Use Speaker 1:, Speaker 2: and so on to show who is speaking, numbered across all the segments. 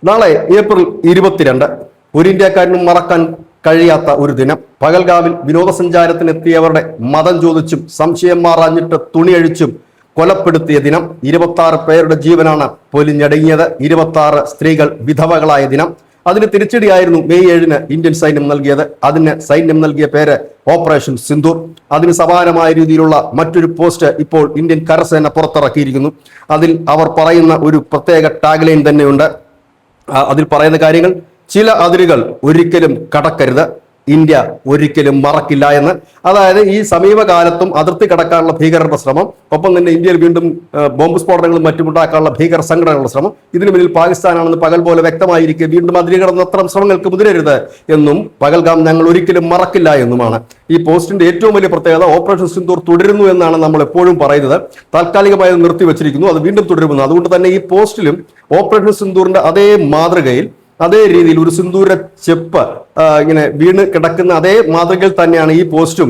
Speaker 1: നാളെ ഏപ്രിൽ 22 ഒരു ഇന്ത്യക്കാരനും മറക്കാൻ കഴിയാത്ത ഒരു ദിനം. പഹൽഗാമിൽ വിനോദസഞ്ചാരത്തിനെത്തിയവരുടെ മതം ചോദിച്ചും സംശയം മാറാഞ്ഞിട്ട് തുണിയഴിച്ചും കൊലപ്പെടുത്തിയ ദിനം. 26 പേരുടെ ജീവനാണ് പൊലിഞ്ഞടങ്ങിയത്. 26 സ്ത്രീകൾ വിധവകളായ ദിനം. അതിന് തിരിച്ചടിയായിരുന്നു മെയ് 7 ഇന്ത്യൻ സൈന്യം നൽകിയത്. അതിന് സൈന്യം നൽകിയ പേര് ഓപ്പറേഷൻ സിന്ദൂർ. അതിന് സമാനമായ രീതിയിലുള്ള മറ്റൊരു പോസ്റ്റ് ഇപ്പോൾ ഇന്ത്യൻ കരസേന പുറത്തിറക്കിയിരിക്കുന്നു. അതിൽ അവർ പറയുന്ന ഒരു പ്രത്യേക ടാഗ്ലൈൻ തന്നെയുണ്ട്. അതിൽ പറയുന്ന കാര്യങ്ങൾ: ചില അതിരുകൾ ഒരിക്കലും കടക്കരുത്, ഇന്ത്യ ഒരിക്കലും മറക്കില്ല എന്ന്. അതായത് ഈ സമീപകാലത്തും അതിർത്തി കടക്കാനുള്ള ഭീകരരുടെ ശ്രമം, ഒപ്പം തന്നെ ഇന്ത്യയിൽ വീണ്ടും ബോംബ് സ്ഫോടനങ്ങളും മറ്റും ഉണ്ടാക്കാനുള്ള ഭീകര സംഘടനകളുടെ ശ്രമം, ഇതിനു മുന്നിൽ പാകിസ്ഥാനാണെന്ന് പകൽ പോലെ വ്യക്തമായിരിക്കെ വീണ്ടും അതിരി കടന്ന അത്തരം ശ്രമങ്ങൾക്ക് മുതിരരുത് എന്നും പഹൽഗാം ഞങ്ങൾ ഒരിക്കലും മറക്കില്ല എന്നുമാണ്. ഈ പോസ്റ്റിന്റെ ഏറ്റവും വലിയ പ്രത്യേകത ഓപ്പറേഷൻ സിന്ദൂർ തുടരുന്നു എന്നാണ് നമ്മൾ എപ്പോഴും പറയുന്നത്. താൽക്കാലികമായി നിർത്തിവെച്ചിരിക്കുന്നു, അത് വീണ്ടും തുടരുമെന്ന്. അതുകൊണ്ട് തന്നെ ഈ പോസ്റ്റിലും ഓപ്പറേഷൻ സിന്ദൂറിന്റെ അതേ മാതൃകയിൽ, അതേ രീതിയിൽ ഒരു സിന്ദൂര ചെപ്പ് ഇങ്ങനെ വീണ് കിടക്കുന്ന അതേ മാതൃകയിൽ തന്നെയാണ് ഈ പോസ്റ്റും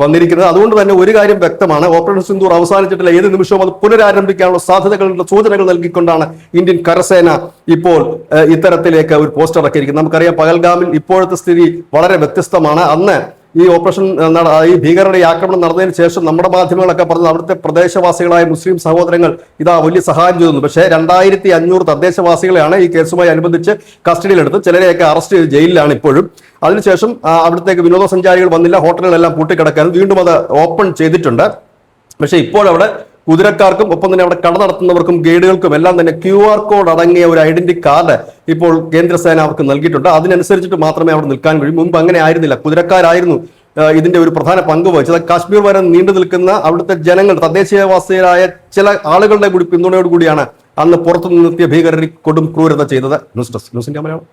Speaker 1: വന്നിരിക്കുന്നത്. അതുകൊണ്ട് തന്നെ ഒരു കാര്യം വ്യക്തമാണ്: ഓപ്പറേഷൻ സിന്ദൂർ അവസാനിച്ചിട്ടില്ല. ഏത് നിമിഷവും അത് പുനരാരംഭിക്കാനുള്ള സാധ്യതകളുടെ സൂചനകൾ നൽകിക്കൊണ്ടാണ് ഇന്ത്യൻ കരസേന ഇപ്പോൾ ഇത്തരത്തിലേക്ക് ഒരു പോസ്റ്റ് ഇറക്കിയിരിക്കുന്നത്. നമുക്കറിയാം, പഹൽഗാമിൽ ഇപ്പോഴത്തെ സ്ഥിതി വളരെ വ്യത്യസ്തമാണ്. അന്ന് ഈ ഓപ്പറേഷൻ ഈ ഭീകരരുടെ ആക്രമണം നടന്നതിന് ശേഷം നമ്മുടെ മാധ്യമങ്ങളൊക്കെ പറഞ്ഞത് അവിടുത്തെ പ്രദേശവാസികളായ മുസ്ലിം സഹോദരങ്ങൾ ഇതാ വലിയ സഹായം ചെയ്തു. പക്ഷേ 2500 തദ്ദേശവാസികളെയാണ് ഈ കേസുമായി അനുബന്ധിച്ച് കസ്റ്റഡിയിലെടുത്ത് ചിലരെയൊക്കെ അറസ്റ്റ് ചെയ്ത് ജയിലിലാണ് ഇപ്പോഴും. അതിനുശേഷം അവിടത്തേക്ക് വിനോദസഞ്ചാരികൾ വന്നില്ല, ഹോട്ടലുകളെല്ലാം പൂട്ടിക്കിടക്കാനും വീണ്ടും അത് ഓപ്പൺ ചെയ്തിട്ടുണ്ട്. പക്ഷേ ഇപ്പോഴവിടെ കുതിരക്കാർക്കും ഒപ്പം തന്നെ അവിടെ കട നടത്തുന്നവർക്കും ഗൈഡുകൾക്കും എല്ലാം തന്നെ QR കോഡ് അടങ്ങിയ ഒരു ഐഡന്റിറ്റി കാർഡ് ഇപ്പോൾ കേന്ദ്രസേന അവർക്ക് നൽകിയിട്ടുണ്ട്. അതിനനുസരിച്ചിട്ട് മാത്രമേ അവിടെ നിൽക്കാൻ കഴിയൂ. മുമ്പ് അങ്ങനെ ആയിരുന്നില്ല. കുതിരക്കാരായിരുന്നു ഇതിന്റെ ഒരു പ്രധാന പങ്ക് വഹിച്ചത്. കാശ്മീർ വരെ നീണ്ടു നിൽക്കുന്ന അവിടുത്തെ ജനങ്ങൾ, തദ്ദേശീയവാസികളായ ചില ആളുകളുടെ കൂടി പിന്തുണയോടുകൂടിയാണ് അന്ന് പുറത്തു നിന്നെത്തിയ ഭീകരർ കൊടും ക്രൂരത ചെയ്തത്. News desk, news India Malayalam.